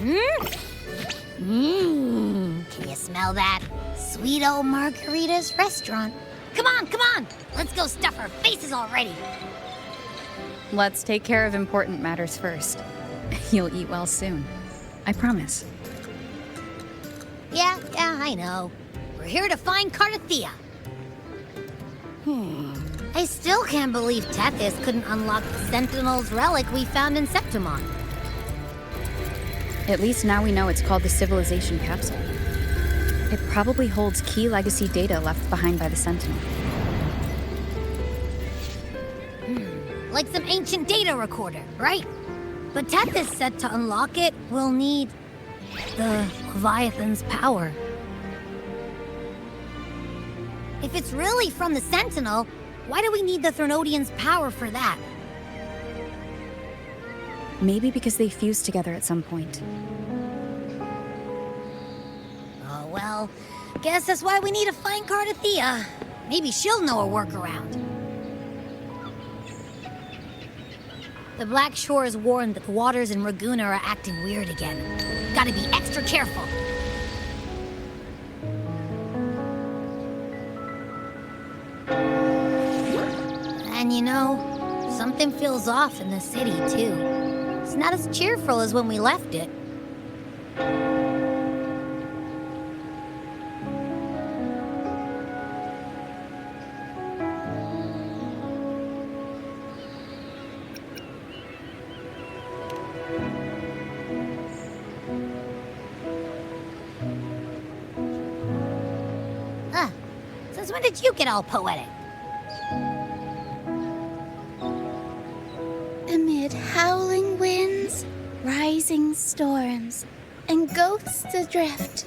Can you smell that? Sweet old Margarita's restaurant. Come on, come on! Let's go stuff our faces already! Let's take care of important matters first. You'll eat well soon. I promise. Yeah, I know. We're here to find Cardathia. I still can't believe Tethys couldn't unlock the Sentinel's relic we found in Septimon. At least now we know it's called the Civilization Capsule. It probably holds key legacy data left behind by the Sentinel. Like some ancient data recorder, right? But Tethys said to unlock it, we'll need the Leviathan's power. If it's really from the Sentinel, why do we need the Threnodian's power for that? Maybe because they fused together at some point. Oh, well, guess that's why we need to find Cardathia. Maybe she'll know a workaround. The Black Shores warned that the waters in Raguna are acting weird again. Gotta be extra careful. And you know, something feels off in the city, too. It's not as cheerful as when we left it. Since when did you get all poetic? Amid howling winds, rising storms, and ghosts adrift,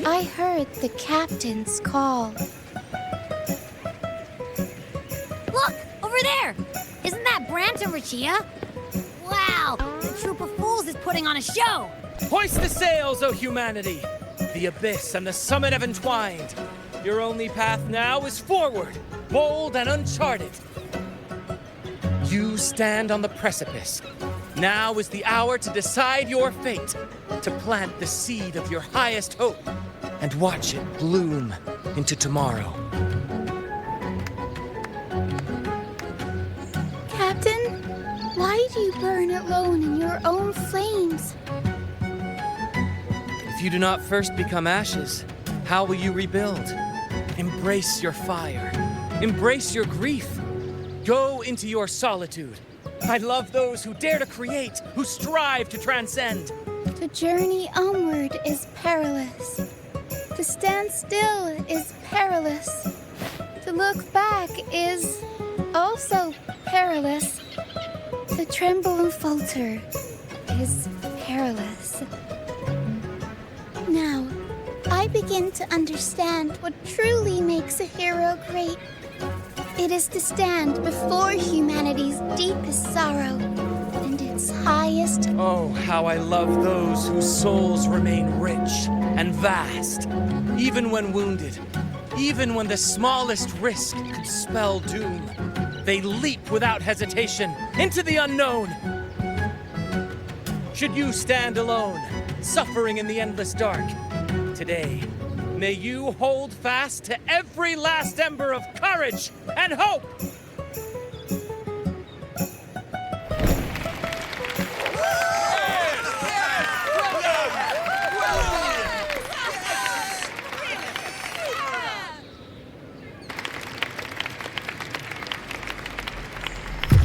I heard the captain's call. Look! Over there! Isn't that Brant and Rachia? Wow! The troop of fools is putting on a show! Hoist the sails, O humanity! The abyss and the summit have entwined. Your only path now is forward, bold and uncharted. You stand on the precipice. Now is the hour to decide your fate, to plant the seed of your highest hope, and watch it bloom into tomorrow. Captain, why do you burn alone in your own flames? If you do not first become ashes, how will you rebuild? Embrace your fire. Embrace your grief. Go into your solitude. I love those who dare to create, who strive to transcend. The journey onward is perilous. To stand still is perilous. To look back is also perilous. To tremble and falter is perilous. Now, I begin to understand what truly makes a hero great. It is to stand before humanity's deepest sorrow and its highest. Oh, how I love those whose souls remain rich and vast, even when wounded, even when the smallest risk could spell doom. They leap without hesitation into the unknown. Should you stand alone, suffering in the endless dark, today, may you hold fast to every last ember of courage and hope!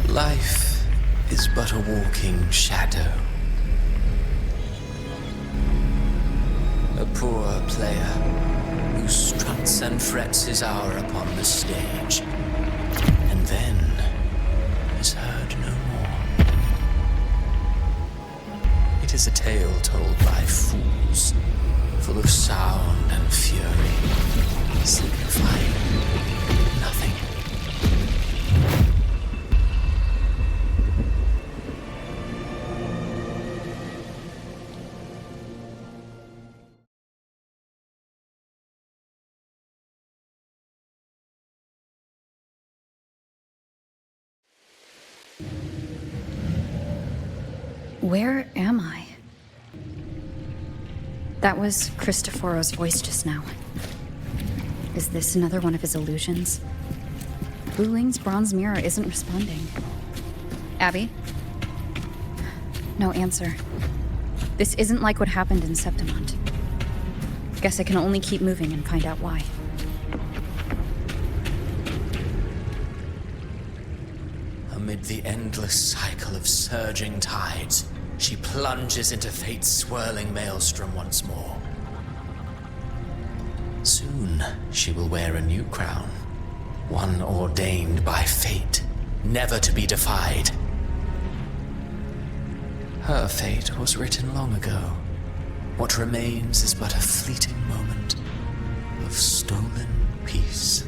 Life is but a walking shadow. A poor player who struts and frets his hour upon the stage, and then is heard no more. It is a tale told by fools, full of sound and fury, signifying nothing. Where am I? That was Cristoforo's voice just now. Is this another one of his illusions? Wu Ling's bronze mirror isn't responding. Abby? No answer. This isn't like what happened in Septimont. Guess I can only keep moving and find out why. Amid the endless cycle of surging tides, she plunges into fate's swirling maelstrom once more. Soon, she will wear a new crown, one ordained by fate, never to be defied. Her fate was written long ago. What remains is but a fleeting moment of stolen peace.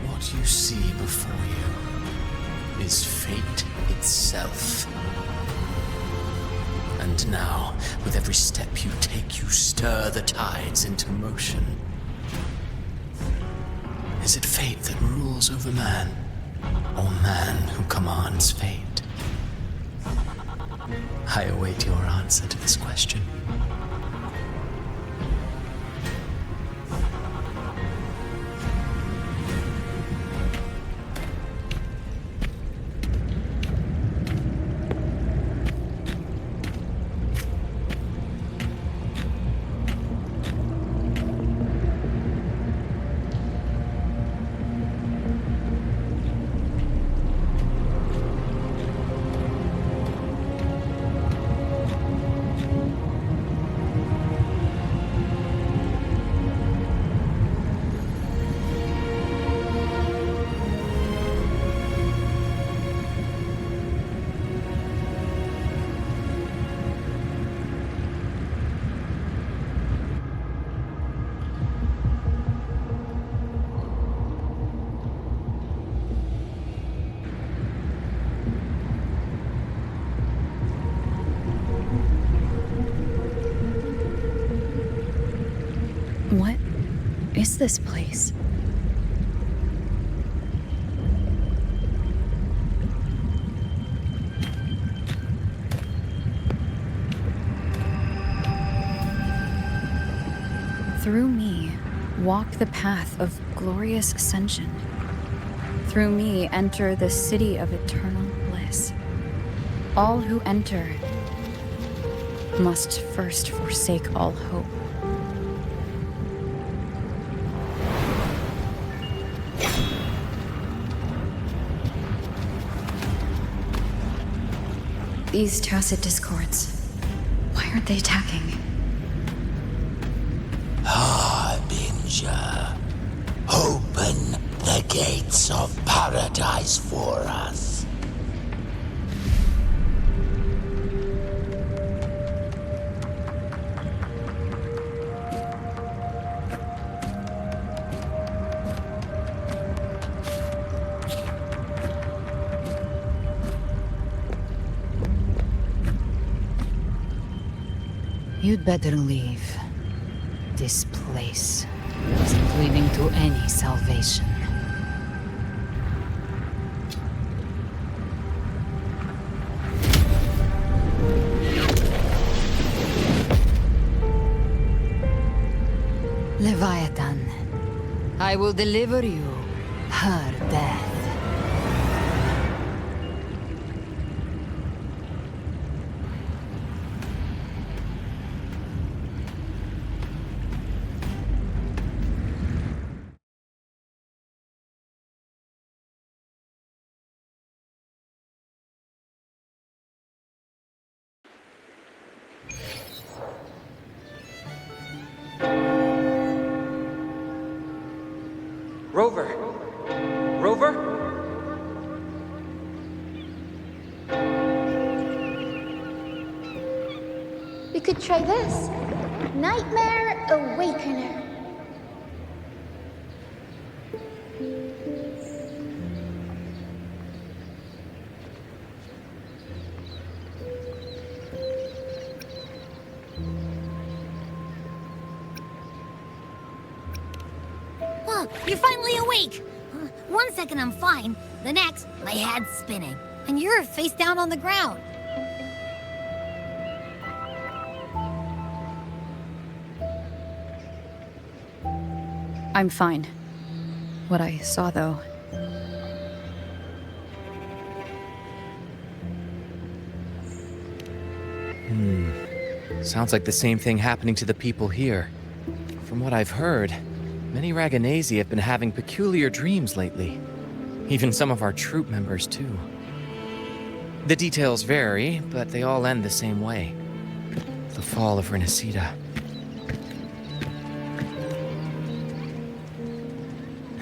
What you see before you is fate itself. And now, with every step you take, you stir the tides into motion. Is it fate that rules over man, or man who commands fate? I await your answer to this question. What is this place? Through me, walk the path of glorious ascension. Through me, enter the city of eternal bliss. All who enter must first forsake all hope. These tacit discords, why aren't they attacking? Harbinger, open the gates of paradise for us. You'd better leave. This place isn't leading to any salvation. Leviathan, I will deliver you her death. Rover! Rover? We could try this. Nightmare Awakener. Oh, you're finally awake! 1 second I'm fine, the next, my head's spinning. And you're face down on the ground. I'm fine. What I saw, though... Sounds like the same thing happening to the people here. From what I've heard, many Raganazi have been having peculiar dreams lately. Even some of our troop members, too. The details vary, but they all end the same way. The fall of Rinascita.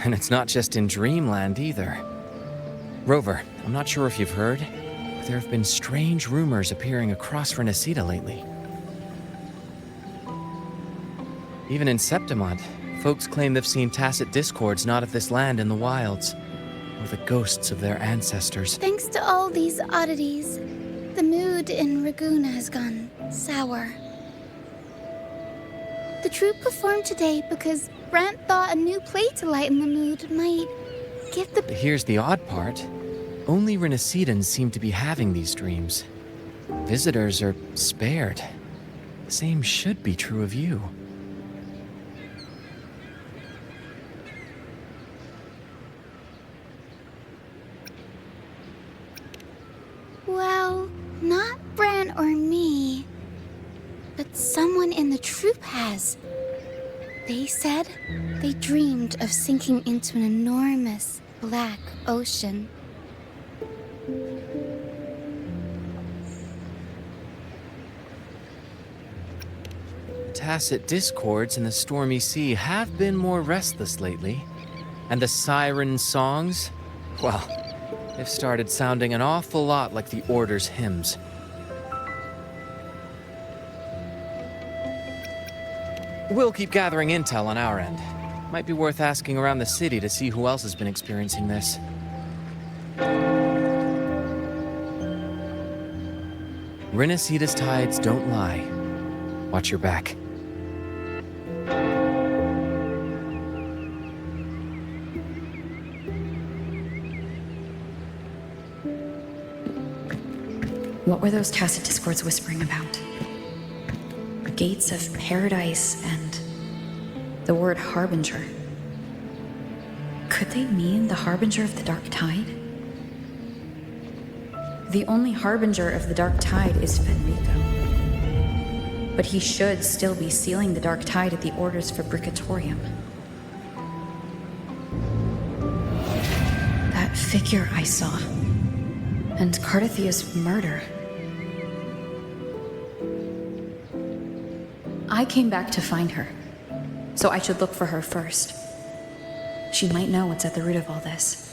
And it's not just in Dreamland, either. Rover, I'm not sure if you've heard, but there have been strange rumors appearing across Rinascita lately. Even in Septimont, folks claim they've seen tacit discords not of this land in the wilds, or the ghosts of their ancestors. Thanks to all these oddities, the mood in Raguna has gone sour. The troupe performed today because Brant thought a new play to lighten the mood might give the... Here's the odd part. Only Rinascitans seem to be having these dreams. Visitors are spared. The same should be true of you. Well, not Bran or me, but someone in the troupe has. They said they dreamed of sinking into an enormous black ocean. Tacit discords in the stormy sea have been more restless lately. And the siren songs, well, they've started sounding an awful lot like the Order's hymns. We'll keep gathering intel on our end. Might be worth asking around the city to see who else has been experiencing this. Rinascita's tides don't lie. Watch your back. What were those tacit discords whispering about? Gates of paradise and the word harbinger. Could they mean the harbinger of the dark tide? The only harbinger of the dark tide is Federico. But he should still be sealing the dark tide at the Order's Fabricatorium. That figure I saw. And Cardathia's murder. I came back to find her, so I should look for her first. She might know what's at the root of all this.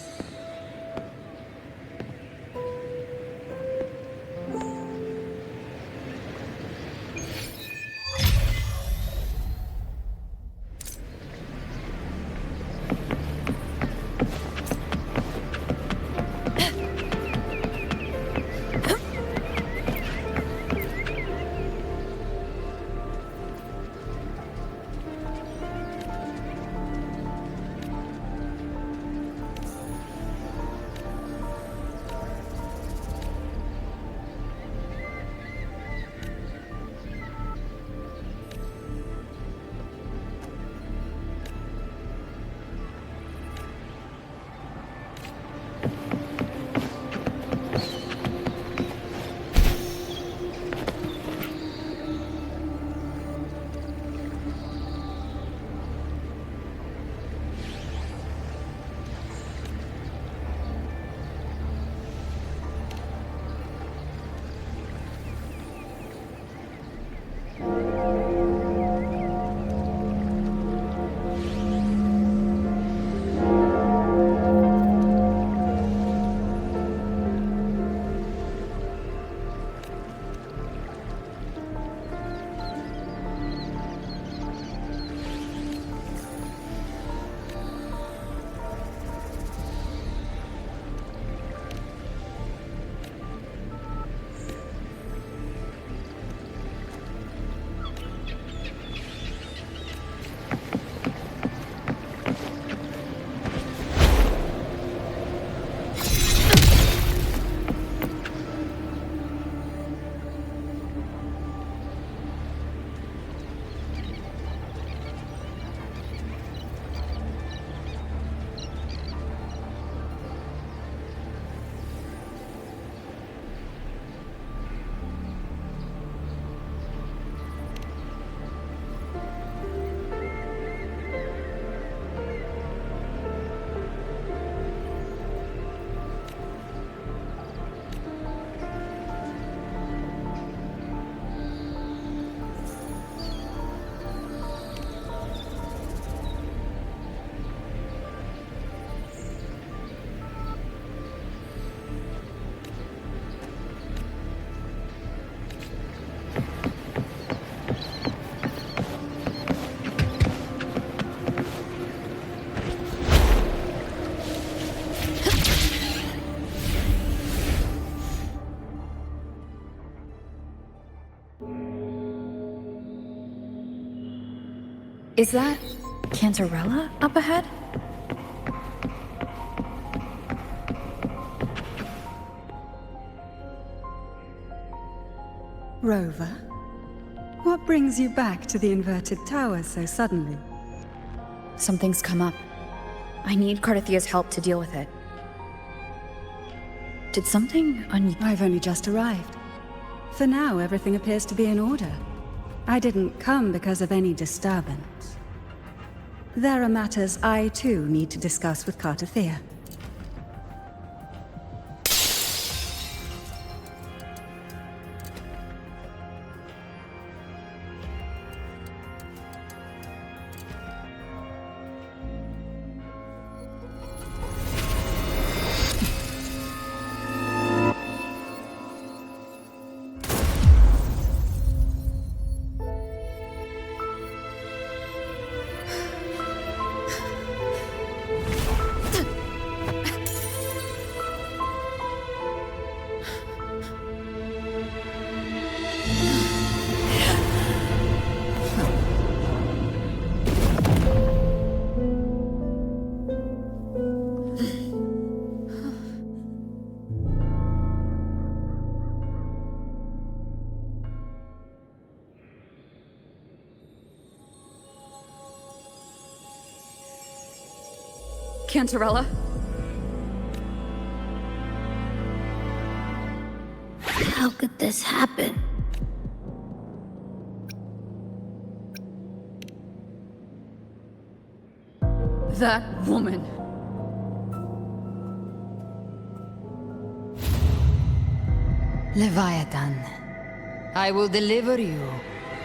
Is that Cantarella up ahead? Rover, what brings you back to the inverted tower so suddenly? Something's come up. I need Cardathia's help to deal with it. Did something I've only just arrived. For now, everything appears to be in order. I didn't come because of any disturbance. There are matters I, too, need to discuss with Cardathia. Cantarella? How could this happen? That woman. Leviathan, I will deliver you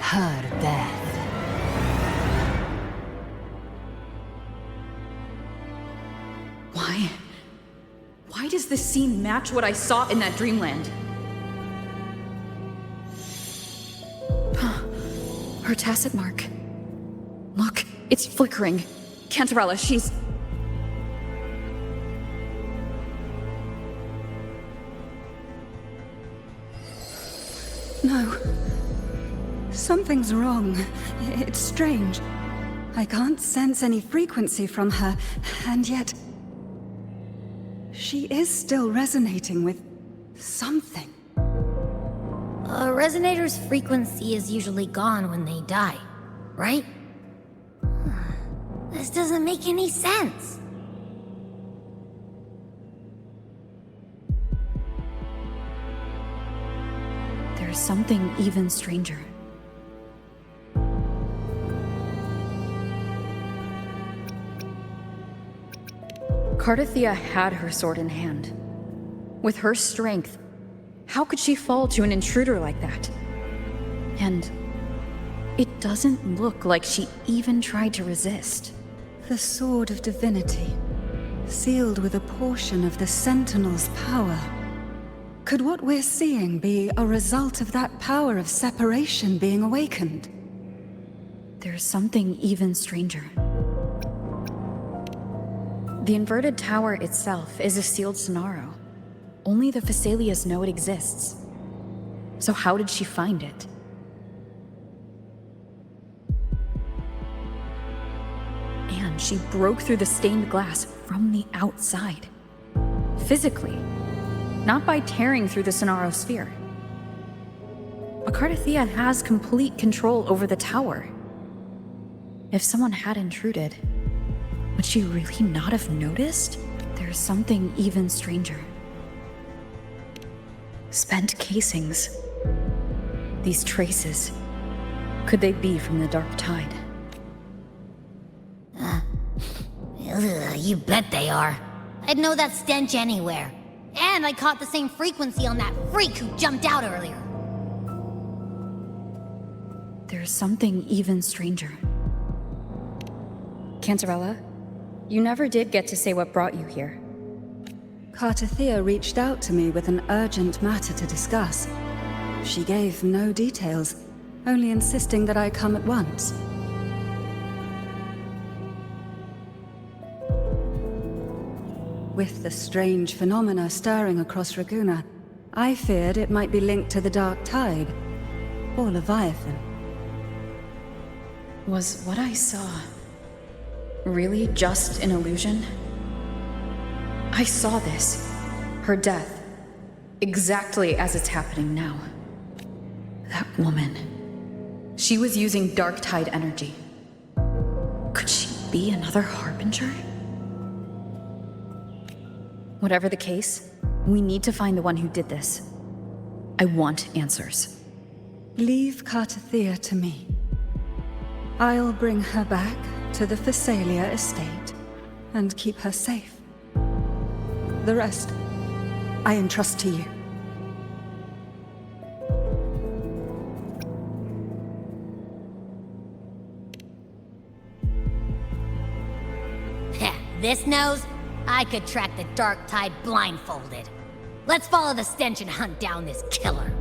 her death. Why does this scene match what I saw in that dreamland? Her tacit mark. Look, it's flickering. Cantarella, she's... No. Something's wrong. It's strange. I can't sense any frequency from her, and yet... she is still resonating with something. A resonator's frequency is usually gone when they die, right? This doesn't make any sense. There's something even stranger. Cardathia had her sword in hand. With her strength, how could she fall to an intruder like that? And it doesn't look like she even tried to resist. The Sword of Divinity, sealed with a portion of the Sentinel's power. Could what we're seeing be a result of that power of separation being awakened? There's something even stranger. The inverted tower itself is a sealed Sonaro. Only the Phasalias know it exists. So how did she find it? And she broke through the stained glass from the outside. Physically, not by tearing through the Sonaro sphere. But Cardathia has complete control over the tower. If someone had intruded, would she really not have noticed? There's something even stranger. Spent casings. These traces. Could they be from the Dark Tide? You bet they are. I'd know that stench anywhere. And I caught the same frequency on that freak who jumped out earlier. There's something even stranger. Cantarella, you never did get to say what brought you here. Cardathia reached out to me with an urgent matter to discuss. She gave no details, only insisting that I come at once. With the strange phenomena stirring across Raguna, I feared it might be linked to the Dark Tide, or Leviathan. Was what I saw really just an illusion? I saw this, her death, exactly as it's happening now. That woman, she was using dark tide energy. Could she be another harbinger? Whatever the case, we need to find the one who did this. I want answers. Leave Cartathea to me. I'll bring her back to the Phasalia estate and keep her safe. The rest, I entrust to you. Heh, this nose? I could track the dark tide blindfolded. Let's follow the stench and hunt down this killer.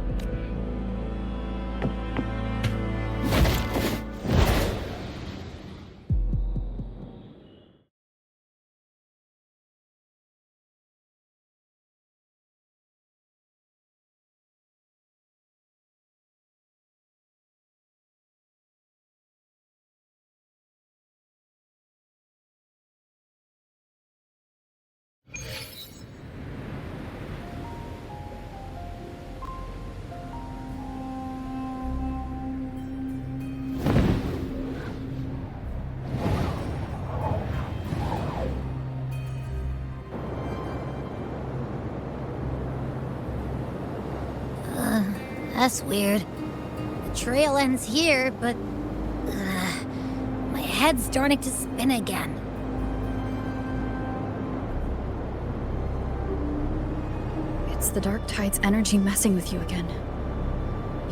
That's weird. The trail ends here, but... my head's starting to spin again. It's the dark tide's energy messing with you again.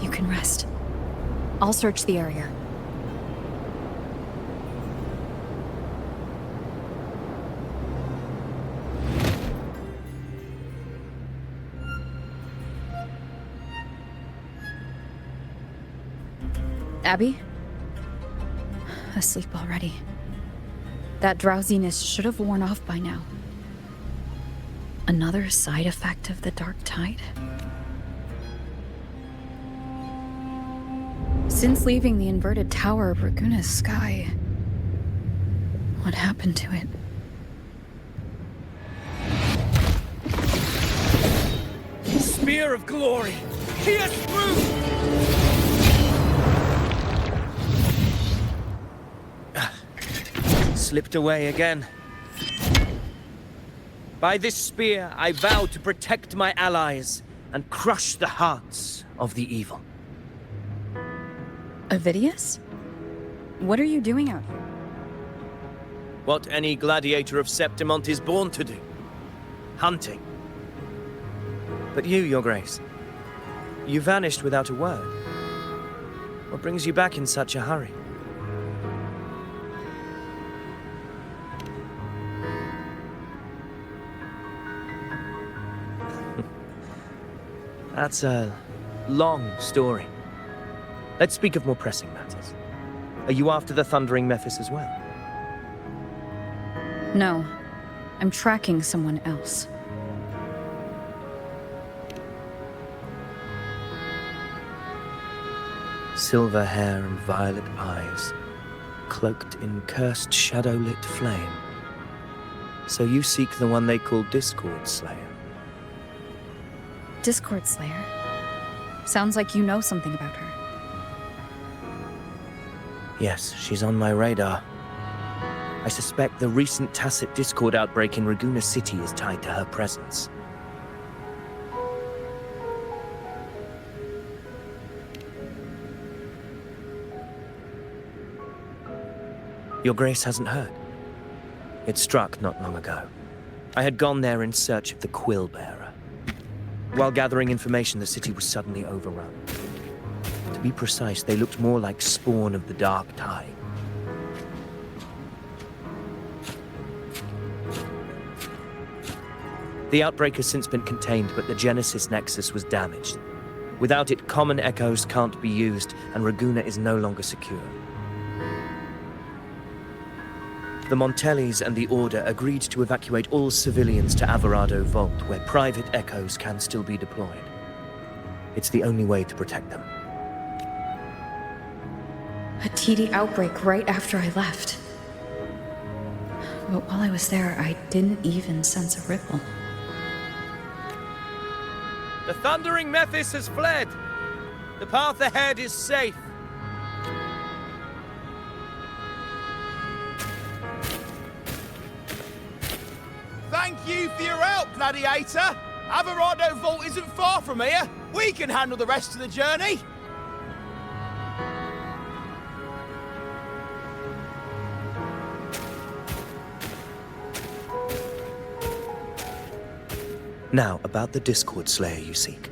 You can rest. I'll search the area. Abby? Asleep already. That drowsiness should have worn off by now. Another side effect of the dark tide? Since leaving the inverted tower of Raguna's sky, what happened to it? Spear of glory! Pierce through! Slipped away again. By this spear, I vow to protect my allies and crush the hearts of the evil. Avidius? What are you doing out here? What any gladiator of Septimont is born to do. Hunting. But you, Your Grace, you vanished without a word. What brings you back in such a hurry? That's a long story. Let's speak of more pressing matters. Are you after the Thundering Mephis as well? No. I'm tracking someone else. Silver hair and violet eyes, cloaked in cursed shadow-lit flame. So you seek the one they call Discord Slayer. Discord Slayer? Sounds like you know something about her. Yes, she's on my radar. I suspect the recent tacit Discord outbreak in Raguna City is tied to her presence. Your Grace hasn't heard. It struck not long ago. I had gone there in search of the Quill Bearer. While gathering information, the city was suddenly overrun. To be precise, they looked more like spawn of the dark tide. The outbreak has since been contained, but the Genesis Nexus was damaged. Without it, common echoes can't be used, and Raguna is no longer secure. The Montellis and the Order agreed to evacuate all civilians to Averado Vault, where private echoes can still be deployed. It's the only way to protect them. A TD outbreak right after I left. But while I was there, I didn't even sense a ripple. The thundering Mephis has fled. The path ahead is safe. Thank you for your help, Gladiator. Averado Vault isn't far from here. We can handle the rest of the journey. Now, about the Discord Slayer you seek.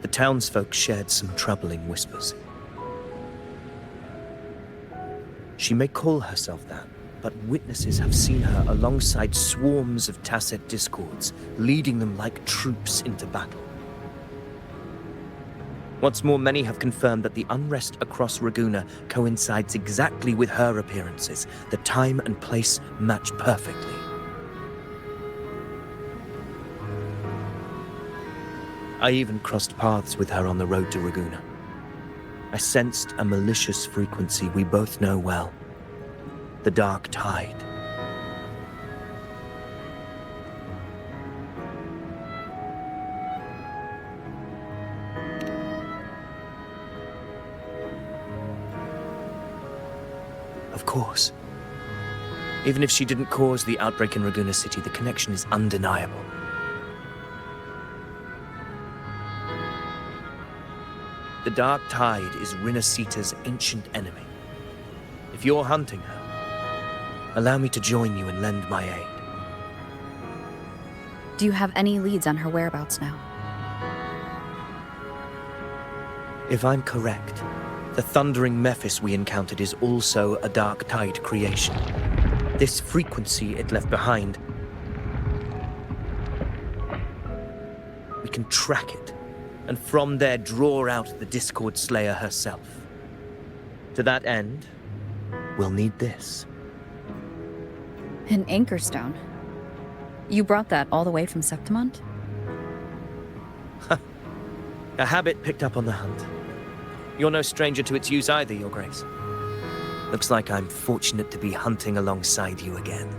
The townsfolk shared some troubling whispers. She may call herself that, but witnesses have seen her alongside swarms of Tacet Discords, leading them like troops into battle. What's more, many have confirmed that the unrest across Raguna coincides exactly with her appearances. The time and place match perfectly. I even crossed paths with her on the road to Raguna. I sensed a malicious frequency we both know well. The Dark Tide. Of course. Even if she didn't cause the outbreak in Raguna City, the connection is undeniable. The Dark Tide is Rinascita's ancient enemy. If you're hunting her, allow me to join you and lend my aid. Do you have any leads on her whereabouts now? If I'm correct, the thundering Mephis we encountered is also a Dark Tide creation. This frequency it left behind, we can track it, and from there draw out the Discord Slayer herself. To that end, we'll need this. An anchor stone. You brought that all the way from Septimont? A habit picked up on the hunt. You're no stranger to its use either, Your Grace. Looks like I'm fortunate to be hunting alongside you again.